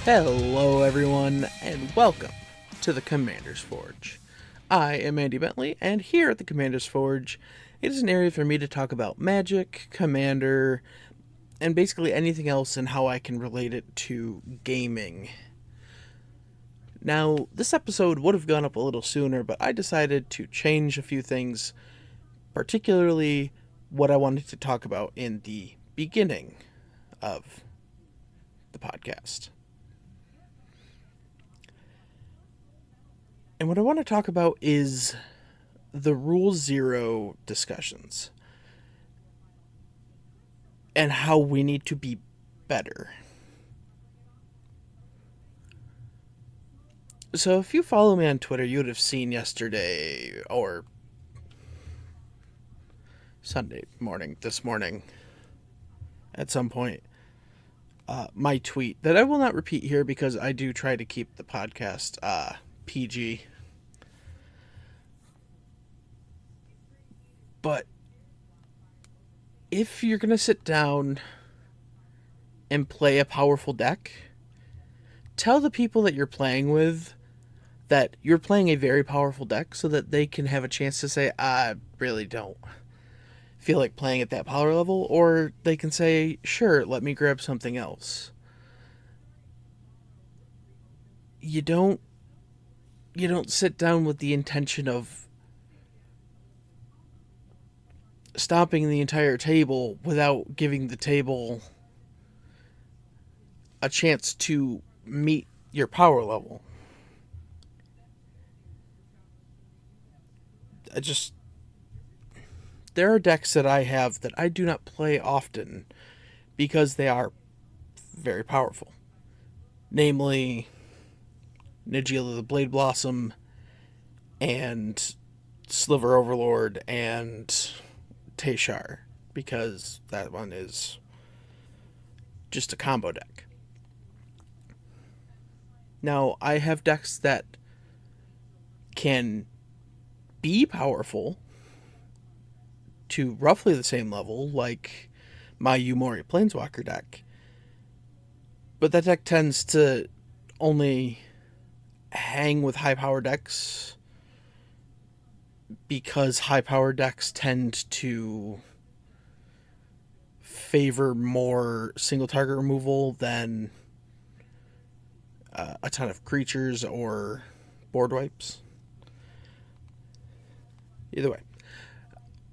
Hello everyone, and welcome to the Commander's Forge. I am Andy Bentley, and here at the Commander's Forge, it is an area for me to talk about magic, Commander, and basically anything else and how I can relate it to gaming. Now, this episode would have gone up a little sooner, but I decided to change a few things, particularly what I wanted to talk about in the beginning of the podcast. And what I want to talk about is the Rule Zero discussions and how we need to be better. So if you follow me on Twitter, you would have seen yesterday or Sunday morning, this morning, at some point, my tweet that I will not repeat here because I do try to keep the podcast PG. But if you're going to sit down and play a powerful deck, tell the people that you're playing with that you're playing a very powerful deck so that they can have a chance to say, I really don't feel like playing at that power level, or they can say, sure, let me grab something else. You don't sit down with the intention of stomping the entire table without giving the table a chance to meet your power level. There are decks that I have that I do not play often because they are very powerful. Namely, Nigila the Blade Blossom and Sliver Overlord and Teshar, because that one is just a combo deck. Now, I have decks that can be powerful to roughly the same level, like my Yumori Planeswalker deck, but that deck tends to only hang with high-power decks because high-power decks tend to favor more single-target removal than a ton of creatures or board wipes. Either way,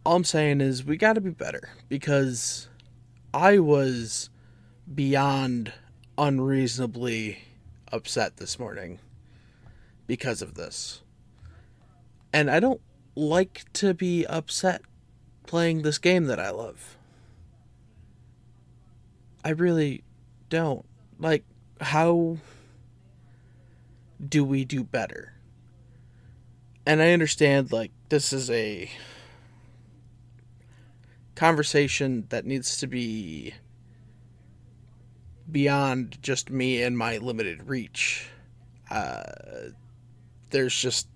all I'm saying is we gotta be better, because I was beyond unreasonably upset this morning because of this. And I don't like to be upset playing this game that I love. I really don't. Like, how do we do better? And I understand, like, this is a conversation that needs to be beyond just me and my limited reach. There's just...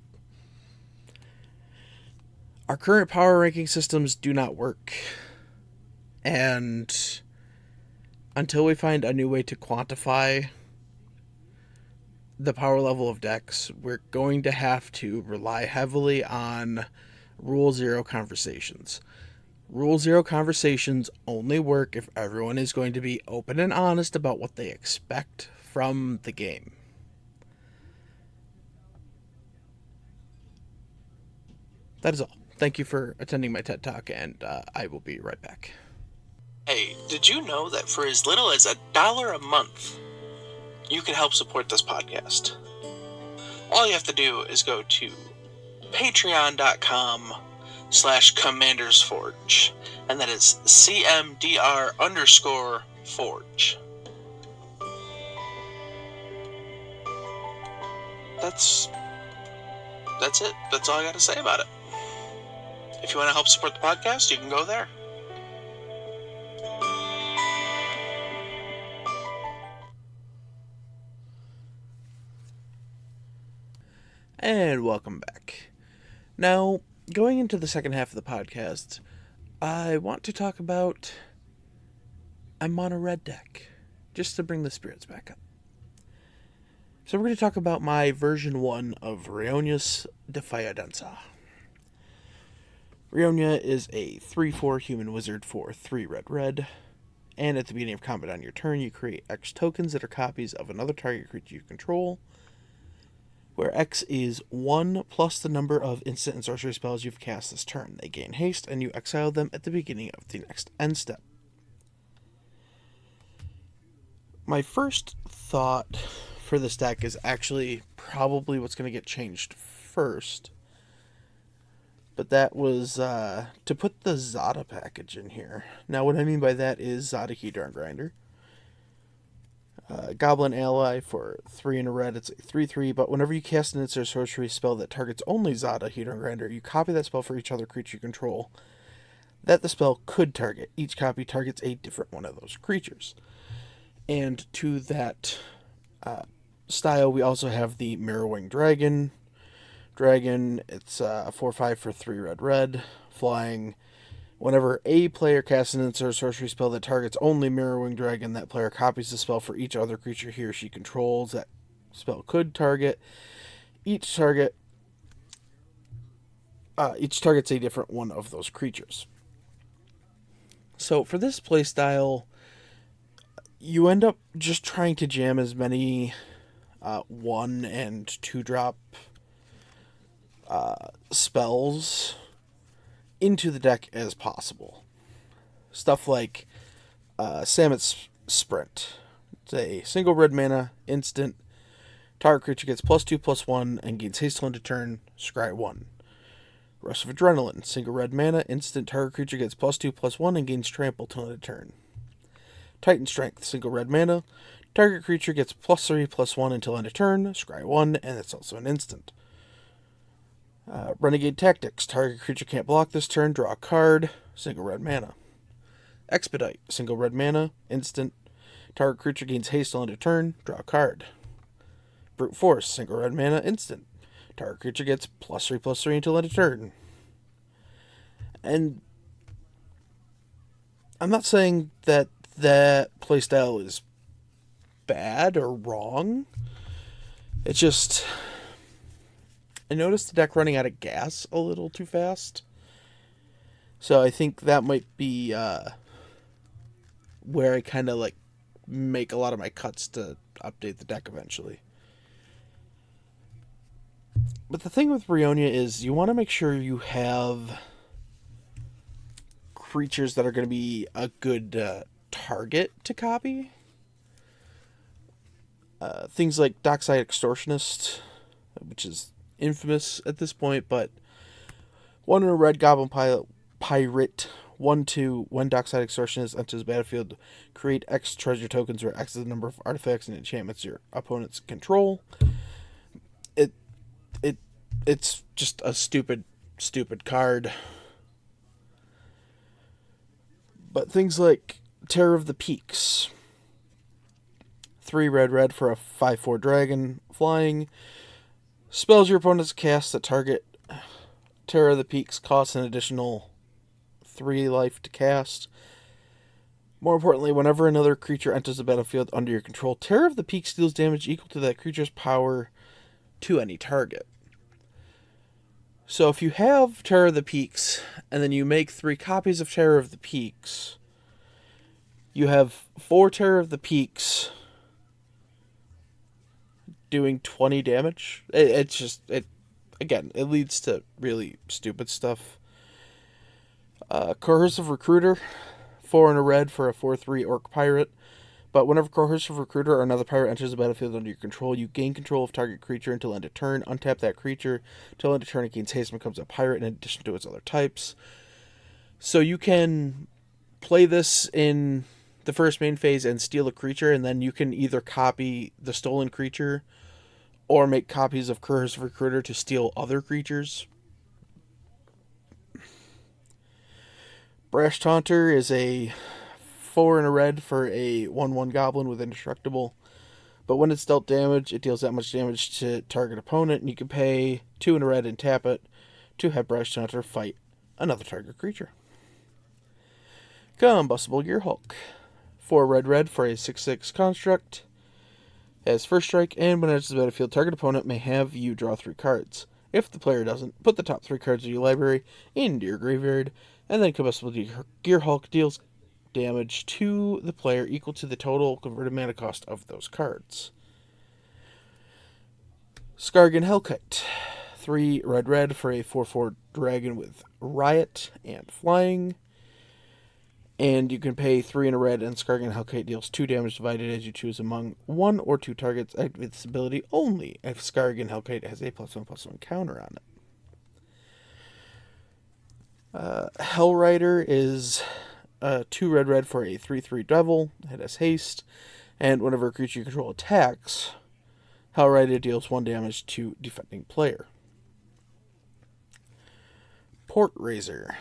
Our current power ranking systems do not work. And until we find a new way to quantify the power level of decks, we're going to have to rely heavily on Rule Zero conversations. Rule Zero conversations only work if everyone is going to be open and honest about what they expect from the game. That is all. Thank you for attending my TED Talk, and I will be right back. Hey, did you know that for as little as $1 a month, you can help support this podcast? All you have to do is go to patreon.com/commandersforge, and that is CMDR_forge. That's it. That's all I got to say about it. If you want to help support the podcast, you can go there. And welcome back. Now, going into the second half of the podcast, I want to talk about a mono red deck, just to bring the spirits back up. So we're going to talk about my version 1 of Rionyas Defiadenza. Rionya is a 3/4 human wizard for 3 red, and at the beginning of combat on your turn, you create X tokens that are copies of another target creature you control, where X is 1 plus the number of instant and sorcery spells you've cast this turn. They gain haste, and you exile them at the beginning of the next end step. My first thought for this deck is actually probably what's going to get changed first. But that was to put the Zada package in here. Now what I mean by that is Zada Hedron Grinder. Goblin ally for 3 and a red. It's a 3/3, but whenever you cast an instant sorcery spell that targets only Zada Hedron Grinder, you copy that spell for each other creature you control that the spell could target. Each copy targets a different one of those creatures. And to that style, we also have the Mirrorwing Dragon. It's 4/5 for 3 red, flying. Whenever a player casts an instant sorcery spell that targets only Mirrorwing Dragon, that player copies the spell for each other creature he or she controls that spell could target. Each targets a different one of those creatures. So for this playstyle, you end up just trying to jam as many 1 and 2 drop spells into the deck as possible. Stuff like Samet's Sprint. It's a single red mana, instant. Target creature gets +2/+1 and gains haste till end of turn, scry 1. Rush of Adrenaline. Single red mana, instant. Target creature gets +2/+1 and gains trample till end of turn. Titan Strength. Single red mana. Target creature gets +3/+1 until end of turn, scry 1, and it's also an instant. Renegade Tactics. Target creature can't block this turn, draw a card, single red mana. Expedite. Single red mana, instant. Target creature gains haste till end of turn, draw a card. Brute Force. Single red mana, instant. Target creature gets +3/+3 until end of turn. And I'm not saying that playstyle is bad or wrong. It's just, I noticed the deck running out of gas a little too fast. So I think that might be where I kind of make a lot of my cuts to update the deck eventually. But the thing with Rionya is you want to make sure you have creatures that are going to be a good target to copy. Things like Dockside Extortionist, which is infamous at this point, but 1 in a red Goblin Pirate, 1/2, when Dockside Extortionist enters the battlefield, create X treasure tokens where X is the number of artifacts and enchantments your opponents control. It's just a stupid card. But things like Terror of the Peaks. 3 red for a 5/4 dragon, flying. Spells your opponents cast that target Terror of the Peaks costs an additional 3 life to cast. More importantly, whenever another creature enters the battlefield under your control, Terror of the Peaks deals damage equal to that creature's power to any target. So if you have Terror of the Peaks, and then you make 3 copies of Terror of the Peaks, you have 4 Terror of the Peaks doing 20 damage. It leads to really stupid stuff. Coercive Recruiter, 4 in a red for a 4/3 Orc Pirate. But whenever Coercive Recruiter or another pirate enters the battlefield under your control, you gain control of target creature until end of turn. Untap that creature. Till end of turn, it gains haste and becomes a pirate in addition to its other types. So you can play this in the first main phase and steal a creature, and then you can either copy the stolen creature or make copies of Coercive Recruiter to steal other creatures. Brash Taunter is a 4 in a red for a 1/1 goblin with indestructible. But when it's dealt damage, it deals that much damage to target opponent, and you can pay 2 in a red and tap it to have Brash Taunter fight another target creature. Combustible Gear Hulk. 4 red for a 6/6 construct. has first strike, and when it enters the battlefield, target opponent may have you draw 3 cards. If the player doesn't, put the top 3 cards of your library into your graveyard, and then Combustible Gearhulk deals damage to the player equal to the total converted mana cost of those cards. Skargan Hellkite. 3 red for a 4/4 dragon with Riot and Flying. And you can pay 3 in a red, and Skargan Hellkite deals 2 damage divided as you choose among 1 or 2 targets. Activate this ability only if Skargan Hellkite has a +1/+1 counter on it. Hellrider is 2 red for a 3/3 devil. It has haste, and whenever a creature you control attacks, Hellrider deals 1 damage to defending player. Port Razor.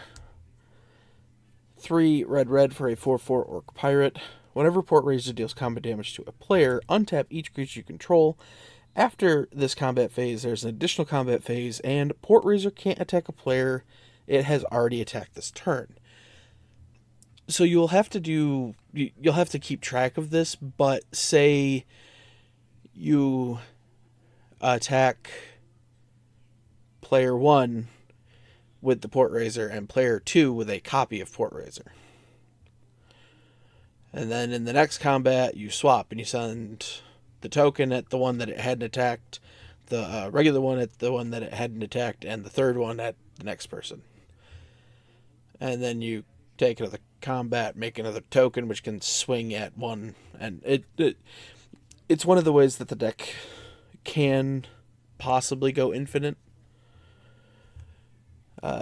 3 red for a 4/4 Orc Pirate. Whenever Port Razor deals combat damage to a player, untap each creature you control. After this combat phase, there's an additional combat phase, and Port Razor can't attack a player it has already attacked this turn. So you'll have to keep track of this, but say you attack player 1 with the Port Razor and player 2 with a copy of Port Razor. And then in the next combat, you swap and you send the token at the one that it hadn't attacked, the regular one at the one that it hadn't attacked, and the third one at the next person. And then you take another combat, make another token, which can swing at one. And it's one of the ways that the deck can possibly go infinite.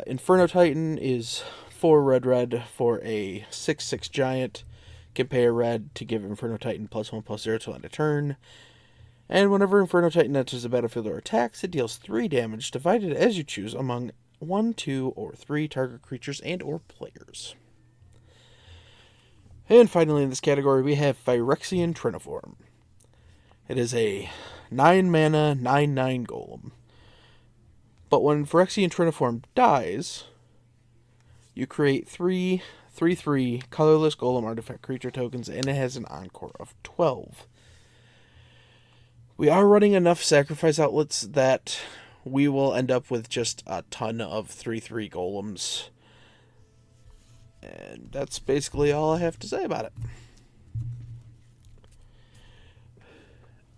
Inferno Titan is 4 red for a 6/6 giant. Can pay a red to give Inferno Titan +1/+0 till end of turn. And whenever Inferno Titan enters the battlefield or attacks, it deals 3 damage, divided as you choose among 1, 2, or 3 target creatures and or players. And finally in this category we have Phyrexian Triniform. It is a 9 mana, 9/9 golem. But when Phyrexian Triniform dies, you create 3/3 colorless golem artifact creature tokens, and it has an encore of 12. We are running enough sacrifice outlets that we will end up with just a ton of 3/3 golems. And that's basically all I have to say about it.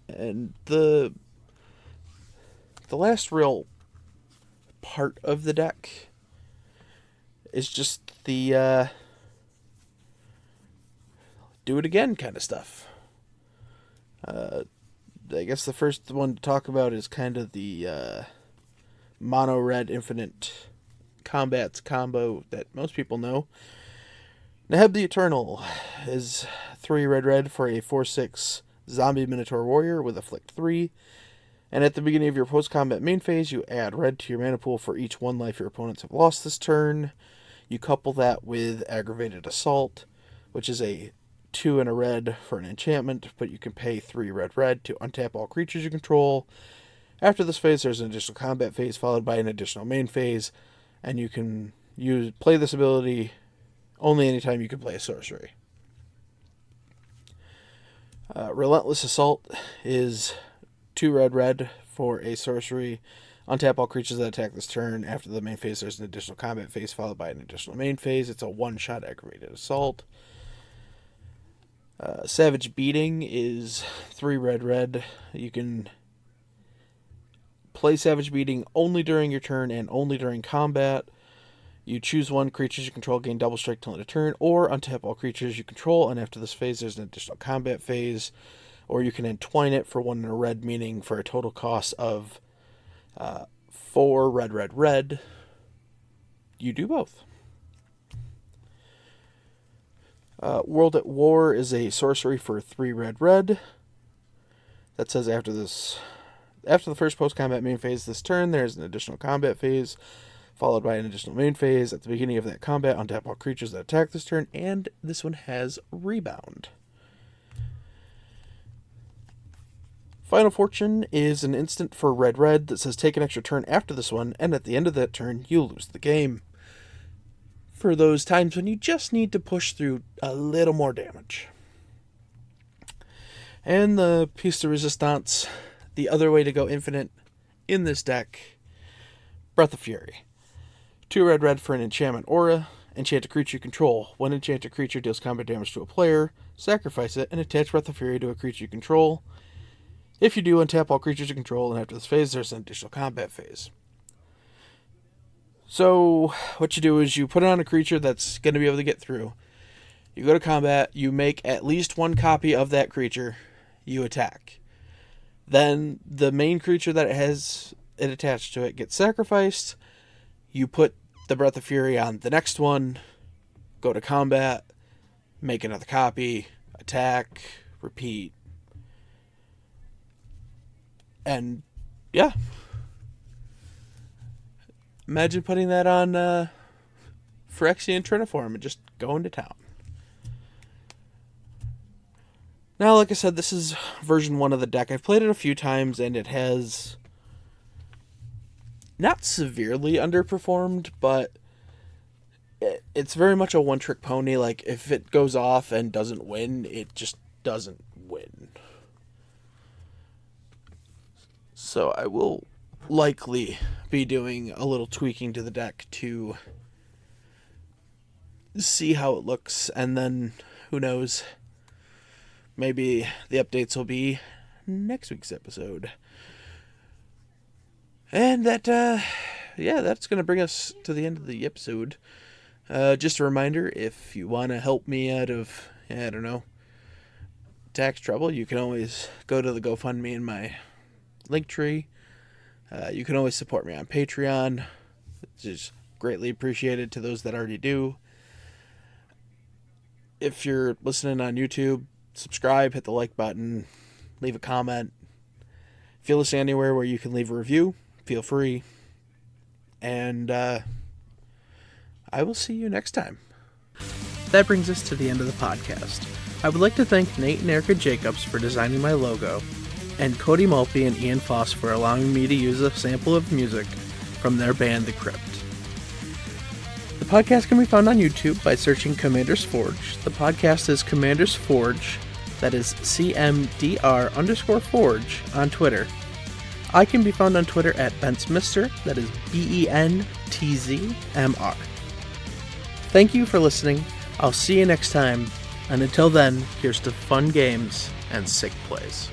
And the last real part of the deck is just the do it again kind of stuff. I guess the first one to talk about is kind of the mono red infinite combats combo that most people know. Neheb the Eternal is 3 red for a 4/6 zombie minotaur warrior with afflict 3. And at the beginning of your post-combat main phase, you add red to your mana pool for each 1 life your opponents have lost this turn. You couple that with Aggravated Assault, which is a 2 and a red for an enchantment, but you can pay 3 red to untap all creatures you control. After this phase, there's an additional combat phase followed by an additional main phase, and you can play this ability only anytime you can play a sorcery. Relentless Assault is 2 red for a sorcery. Untap all creatures that attack this turn. After the main phase, there's an additional combat phase followed by an additional main phase. It's a 1-shot Aggravated Assault. Savage Beating is 3 red. You can play Savage Beating only during your turn and only during combat. You choose 1 creatures you control, gain double strike till end of turn, or untap all creatures you control, and after this phase there's an additional combat phase. Or you can entwine it for 1 in a red, meaning for a total cost of 4 red. You do both. World at War is a sorcery for 3 red. That says after the first post-combat main phase this turn, there's an additional combat phase, followed by an additional main phase. At the beginning of that combat, untap all creatures that attack this turn, and this one has Rebound. Final Fortune is an instant for red that says take an extra turn after this one, and at the end of that turn, you lose the game. For those times when you just need to push through a little more damage. And the piece de resistance, the other way to go infinite in this deck, Breath of Fury. 2 red for an enchantment aura. Enchant a creature you control. When enchanted creature deals combat damage to a player, sacrifice it and attach Breath of Fury to a creature you control. If you do, untap all creatures you control, and after this phase, there's an additional combat phase. So, what you do is you put it on a creature that's going to be able to get through. You go to combat, you make at least 1 copy of that creature, you attack. Then, the main creature that has it attached to it gets sacrificed. You put the Breath of Fury on the next one, go to combat, make another copy, attack, repeat. And, yeah. Imagine putting that on Phyrexian Triniform and just going to town. Now, like I said, this is version 1 of the deck. I've played it a few times, and it has not severely underperformed, but it's very much a one-trick pony. Like, if it goes off and doesn't win, it just doesn't win. So I will likely be doing a little tweaking to the deck to see how it looks, and then, who knows, maybe the updates will be next week's episode. And that's going to bring us to the end of the episode. Just a reminder, if you want to help me out of, tax trouble, you can always go to the GoFundMe in my Linktree. You can always support me on Patreon, which is greatly appreciated to those that already do. If you're listening on YouTube, subscribe, hit the like button, leave a comment. If you're listening anywhere where you can leave a review, feel free. And I will see you next time. That brings us to the end of the podcast. I would like to thank Nate and Erica Jacobs for designing my logo, and Cody Mulpey and Ian Foss for allowing me to use a sample of music from their band, The Crypt. The podcast can be found on YouTube by searching Commander's Forge. The podcast is Commander's Forge, that is CMDR_Forge, on Twitter. I can be found on Twitter at BentzMr, that is BENTZMR. Thank you for listening. I'll see you next time, and until then, here's to fun games and sick plays.